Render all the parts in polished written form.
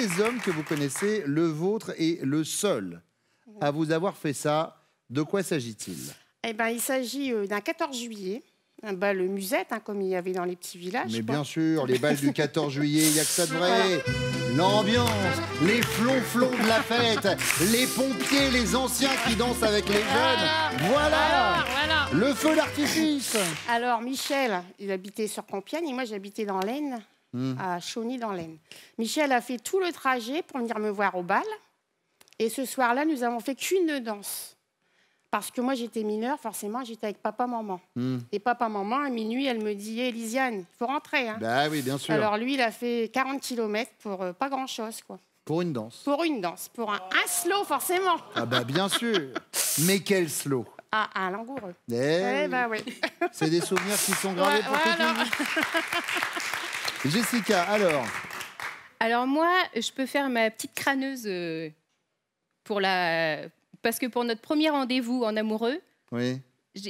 les hommes que vous connaissez, le vôtre est le seul à vous avoir fait ça. De quoi s'agit-il? Eh ben, il s'agit d'un 14 juillet, un bal musette, hein, comme il y avait dans les petits villages. Mais quoi. bien sûr, les balles du 14 juillet, il n'y a que ça de vrai. L'ambiance, les flonflons de la fête, les pompiers, les anciens qui dansent avec les jeunes. Voilà, Voilà. le feu d'artifice. Alors, Michel, il habitait sur Compiègne et moi, j'habitais dans l'Aisne, à Chauny, dans l'Aisne. Michel a fait tout le trajet pour venir me voir au bal. Et ce soir-là, nous avons fait qu'une danse. Parce que moi, j'étais mineure, forcément, j'étais avec papa-maman. Et papa-maman, à minuit, elle me dit « Hé, Lisiane, il faut rentrer. Hein. » Bah oui, bien sûr. Alors lui, il a fait 40 km pour pas grand-chose, quoi. Pour une danse. Pour une danse, pour un slow, forcément. Ah bah bien sûr. Mais quel slow. Ah, un langoureux. Eh bah oui. C'est des souvenirs qui sont gravés Ouais, pour toute voilà. une vie. Jessica, alors. Alors moi, je peux faire ma petite crâneuse parce que pour notre premier rendez-vous en amoureux, Oui.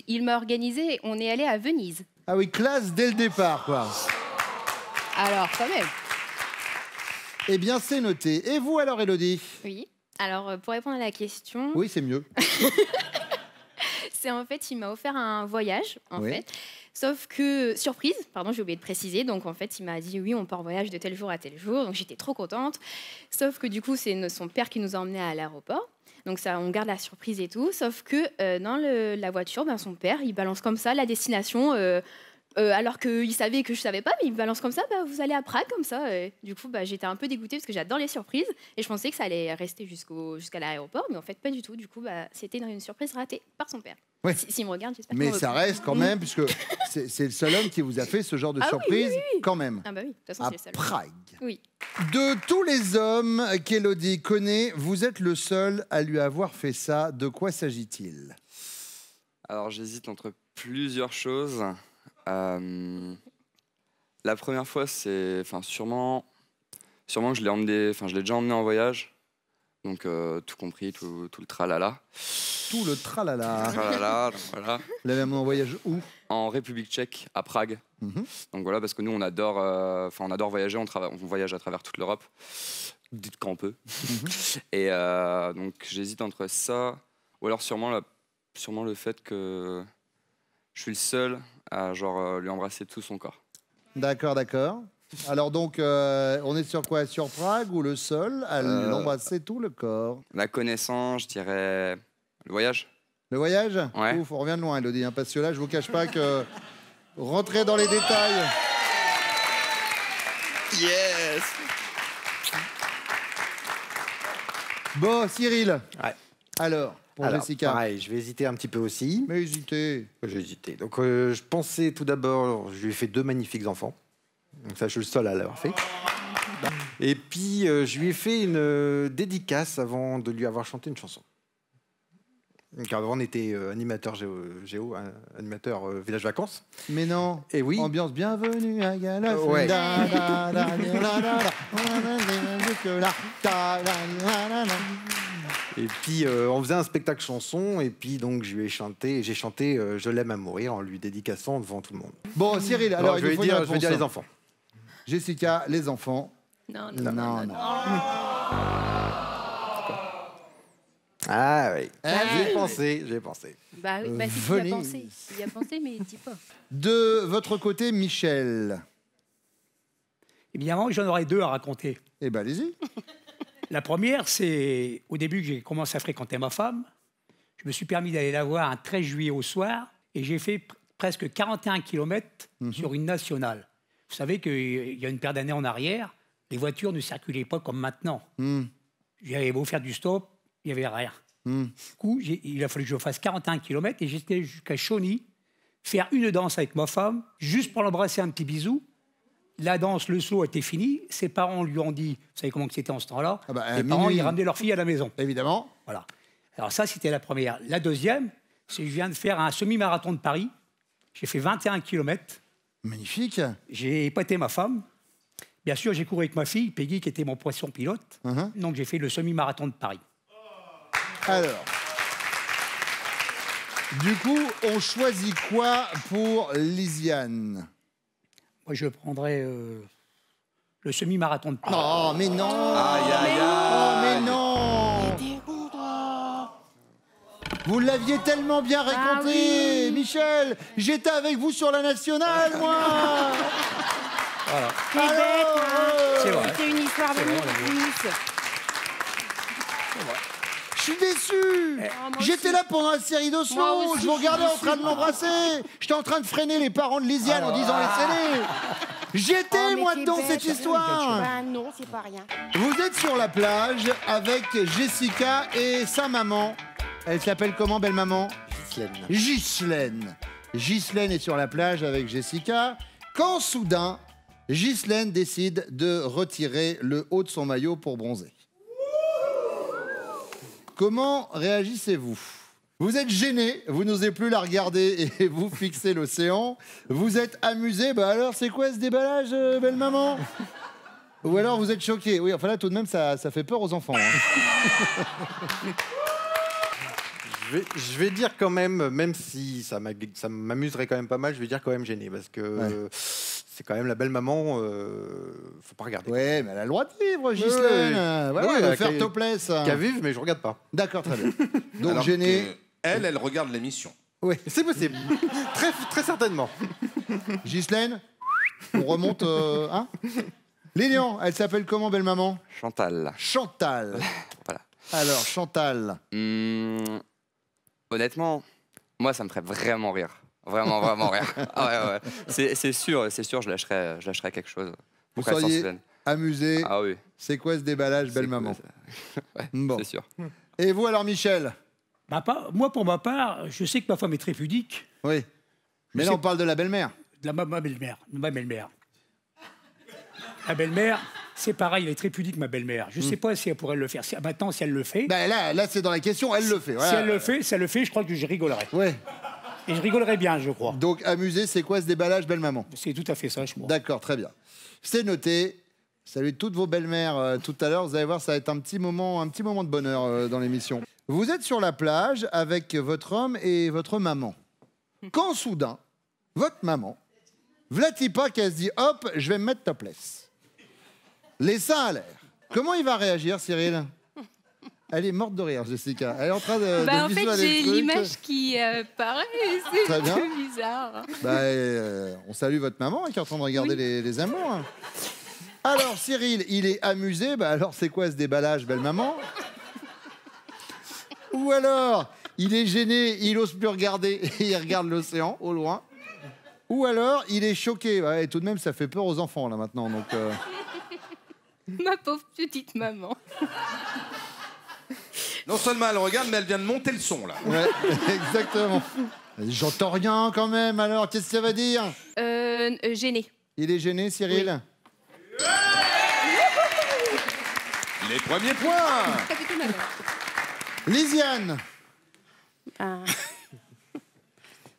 il m'a organisé, on est allé à Venise. Ah oui, classe dès le départ, quoi. Alors, quand même. Eh bien, c'est noté. Et vous, alors, Élodie? Oui. Alors, pour répondre à la question, Oui, c'est mieux. c'est en fait, il m'a offert un voyage, en Oui. fait. Sauf que, surprise, pardon, j'ai oublié de préciser, donc en fait, il m'a dit oui, on part en voyage de tel jour à tel jour, donc j'étais trop contente. Sauf que du coup, c'est son père qui nous a emmenés à l'aéroport. Donc ça, on garde la surprise et tout. Sauf que dans la voiture, ben, son père, il balance comme ça la destination, alors qu'il savait que je savais pas, mais il balance comme ça, bah, vous allez à Prague comme ça. Du coup, bah, j'étais un peu dégoûtée parce que j'adore les surprises et je pensais que ça allait rester jusqu'à l'aéroport, mais en fait pas du tout. Du coup, bah, c'était une surprise ratée par son père. Ouais. S'il me regarde, j'espère. Mais ça reste quand même, puisque c'est le seul homme qui vous a fait ce genre de Ah oui, surprise, oui, oui. quand même. Ah bah oui, de toute façon, À c'est le seul. Prague. Oui. De tous les hommes qu'Élodie connaît, vous êtes le seul à lui avoir fait ça. De quoi s'agit-il? Alors j'hésite entre plusieurs choses. La première fois, c'est, sûrement que je l'ai déjà emmené en voyage, donc tout compris, tout le tralala. Tout le tralala. Tralala, donc voilà. Vous l'avez amené en voyage où? En République tchèque, à Prague. Donc voilà, parce que nous, on adore voyager, on voyage à travers toute l'Europe, dites quand on peut. Et donc j'hésite entre ça, ou alors sûrement le fait que je suis le seul à lui embrasser tout son corps. D'accord, d'accord. Alors donc, on est sur quoi? Sur Prague ou le seul à l'embrasser tout le corps? La connaissance, je dirais le voyage. Le voyage? Ouais. Ouf, on revient de loin, Élodie, hein, parce que là, je vous cache pas que rentrer dans les détails. Yes. Bon, Cyril. Ouais. Alors, pour Jessica. Pareil, je vais hésiter un petit peu aussi. Mais hésitez. J'ai hésité. Donc, je pensais tout d'abord, je lui ai fait 2 magnifiques enfants. Donc ça, je suis le seul à l'avoir fait. Et puis, je lui ai fait une dédicace avant de lui avoir chanté une chanson. Donc, avant, on était animateur animateur village vacances. Mais non. Et oui. Ambiance bienvenue à Galaf. Ouais. Et puis, on faisait un spectacle chanson. Et puis, donc, j'ai chanté Je l'aime à mourir en lui dédicaçant devant tout le monde. Bon, Cyril, alors, je vais dire les enfants. Jessica, les enfants. Non. Ah oui, Ah, j'ai pensé. Bah oui, bah, si tu y as pensé. Il y a pensé, mais dis pas. De votre côté, Michel. Évidemment, j'en aurais 2 à raconter. Eh bien, allez-y. La première, c'est au début que j'ai commencé à fréquenter ma femme. Je me suis permis d'aller la voir un 13 juillet au soir et j'ai fait presque 41 km sur une nationale. Vous savez qu'il y a une paire d'années en arrière, les voitures ne circulaient pas comme maintenant. J'avais beau faire du stop, il n'y avait rien. Du coup, il a fallu que je fasse 41 km et j'étais jusqu'à Chauny, faire une danse avec ma femme, juste pour l'embrasser, un petit bisou. La danse, le saut était fini. Ses parents lui ont dit, vous savez comment c'était en ce temps-là, les parents, ils ramenaient leur fille à la maison. Évidemment. Voilà. Alors ça, c'était la première. La deuxième, c'est que je viens de faire un semi-marathon de Paris. J'ai fait 21 km. Magnifique. J'ai épaté ma femme. Bien sûr, j'ai couru avec ma fille, Peggy, qui était mon poisson pilote. Donc j'ai fait le semi-marathon de Paris. Alors, du coup, on choisit quoi pour Lisiane? Moi, je prendrais le semi-marathon de Paris. Oh, mais non. Aïe, aïe, Oh, mais aïe. non. T'es con, toi. Vous l'aviez tellement bien raconté, oui. Michel. J'étais avec vous sur la nationale, moi. T'es bête, hein. C'est vrai. C'est une histoire de C'est vrai, Nice. Je suis déçu. moi J'étais aussi. là pendant la série d'Oslo. Moi aussi, Je vous regardais je en suis train de l'embrasser. J'étais en train de freiner les parents de Lisiane en disant laissez-les. J'étais, Oh, mais moi, t'es dedans, bête. cette histoire. Bah non, c'est pas rien. Vous êtes sur la plage avec Jessica et sa maman. Elle s'appelle comment, belle maman? Ghislaine. Ghislaine est sur la plage avec Jessica. Quand soudain, Ghislaine décide de retirer le haut de son maillot pour bronzer. Comment réagissez-vous? Vous êtes gêné, vous n'osez plus la regarder et vous fixez l'océan. Vous êtes amusé, bah alors c'est quoi ce déballage, belle maman? Ou alors vous êtes choqué? Oui, enfin là tout de même ça fait peur aux enfants. Hein. Je vais dire quand même si ça m'amuserait quand même pas mal, je vais dire quand même gêné, parce que c'est quand même la belle maman, faut pas regarder. Ouais, mais elle a le droit de vivre, Ghislaine. Voilà, Oui, elle va qu'à- faire topless. Qu'à vivre, mais je regarde pas. D'accord, très bien. Donc Alors gêné. que elle regarde l'émission. Oui. C'est possible. Très certainement. Ghislaine, on remonte. Hein Lilian, elle s'appelle comment, belle maman? Chantal. Chantal. Voilà. Alors, Chantal. Honnêtement, moi, ça me ferait vraiment rire. Vraiment, vraiment rire. Ah ouais. C'est sûr, je lâcherais quelque chose. Vous Pour qu'elle s'en seriez souvienne. amusé. Ah oui. C'est quoi ce déballage, belle C'est maman? Ouais, Bon. c'est sûr. Et vous alors, Michel? Moi, pour ma part, je sais que ma femme est très pudique. Oui. Mais Je là, sais- on parle de la belle-mère. Ma belle-mère. Ma belle-mère, c'est pareil, elle est très pudique, ma belle-mère. Je ne sais pas si elle pourrait le faire. Maintenant, si elle le fait, Ben là c'est dans la question, elle le fait. si Voilà. elle le fait, je crois que je rigolerais. Ouais. Et je rigolerais bien, je crois. Donc, amusé, c'est quoi ce déballage, belle maman? C'est tout à fait ça, je crois. D'accord, très bien. C'est noté. Salut toutes vos belles-mères tout à l'heure. Vous allez voir, ça va être un petit moment de bonheur dans l'émission. Vous êtes sur la plage avec votre homme et votre maman. Quand soudain, votre maman, v'là-t-il pas qu'elle se dit « Hop, je vais me mettre topless ». Les seins à l'air. Comment il va réagir, Cyril? Elle est morte de rire, Jessica. Elle est en train de En fait, visualiser j'ai le truc. l'image qui paraît, c'est Très bien. un peu bizarre. Bah, on salue votre maman qui est en train de regarder les amours. Alors, Cyril, il est amusé. Bah, alors, c'est quoi ce déballage, belle maman? Ou alors, il est gêné, il ose plus regarder et il regarde l'océan au loin. Ou alors, il est choqué. Ouais, et tout de même, ça fait peur aux enfants, là, maintenant. Donc, Ma pauvre petite maman. Non seulement elle regarde, mais elle vient de monter le son, là. ouais, exactement. J'entends rien, quand même. Alors, qu'est-ce que ça va dire? Gênée. Il est gêné, Cyril? Les premiers points. Lisiane. Ben,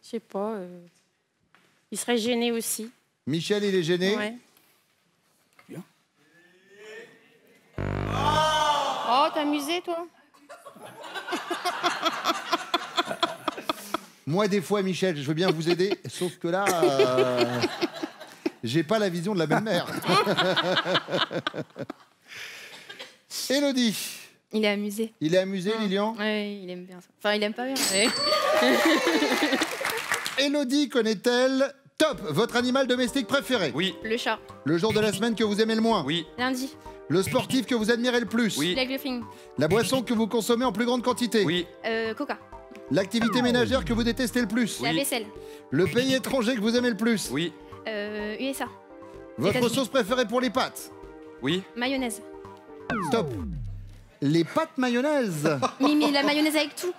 je sais pas. Il serait gêné aussi. Michel, il est gêné? Ouais. Oh, t'es amusé, toi? Moi, des fois, Michel, je veux bien vous aider, sauf que là, j'ai pas la vision de la belle-mère. Élodie, Il est amusé. il est amusé, Lilian? Ouais, il aime bien ça. Enfin, il aime pas bien. Ouais. Élodie connaît-elle top votre animal domestique préféré? Oui, Le chat. Le jour de la semaine que vous aimez le moins? oui, Lundi. Le sportif que vous admirez le plus? oui, L'aigle film. La boisson que vous consommez en plus grande quantité? oui, Coca. L'activité ménagère que vous détestez le plus? La vaisselle. Le pays étranger que vous aimez le plus? oui, USA. Votre États-Unis. sauce préférée pour les pâtes? oui. Mayonnaise. Stop. Les pâtes mayonnaise? Mimi, la mayonnaise avec tout.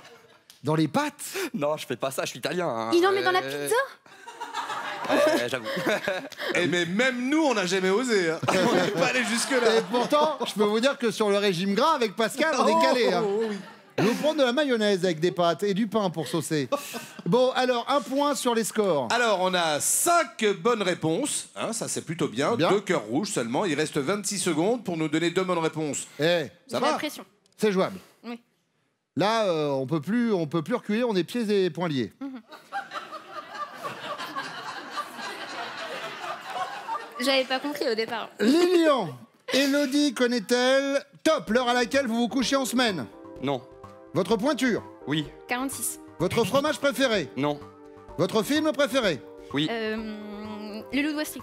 Dans les pâtes? Non, je fais pas ça, je suis italien. Hein. Il en met dans la pizza. J'avoue. Et mais même nous, on n'a jamais osé. Hein. On n'est pas allé jusque-là. Et pourtant, je peux vous dire que sur le régime gras, avec Pascal, on est calé. Hein. Je vais vous prendre de la mayonnaise avec des pâtes et du pain pour saucer. Bon, alors, un point sur les scores. Alors, on a 5 bonnes réponses. Hein, ça, c'est plutôt bien. Bien. 2 cœurs rouges seulement. Il reste 26 secondes pour nous donner 2 bonnes réponses. Eh, Ça J'ai la va? pression. c'est jouable. Oui. Là, on peut plus reculer, on est pieds et poings liés. J'avais pas compris au départ. Lilian, Élodie connaît-elle top l'heure à laquelle vous vous couchez en semaine? Non. Votre pointure? Oui. 46. Votre fromage préféré? Non. Votre film préféré? Oui. Le Loup de Wall Street.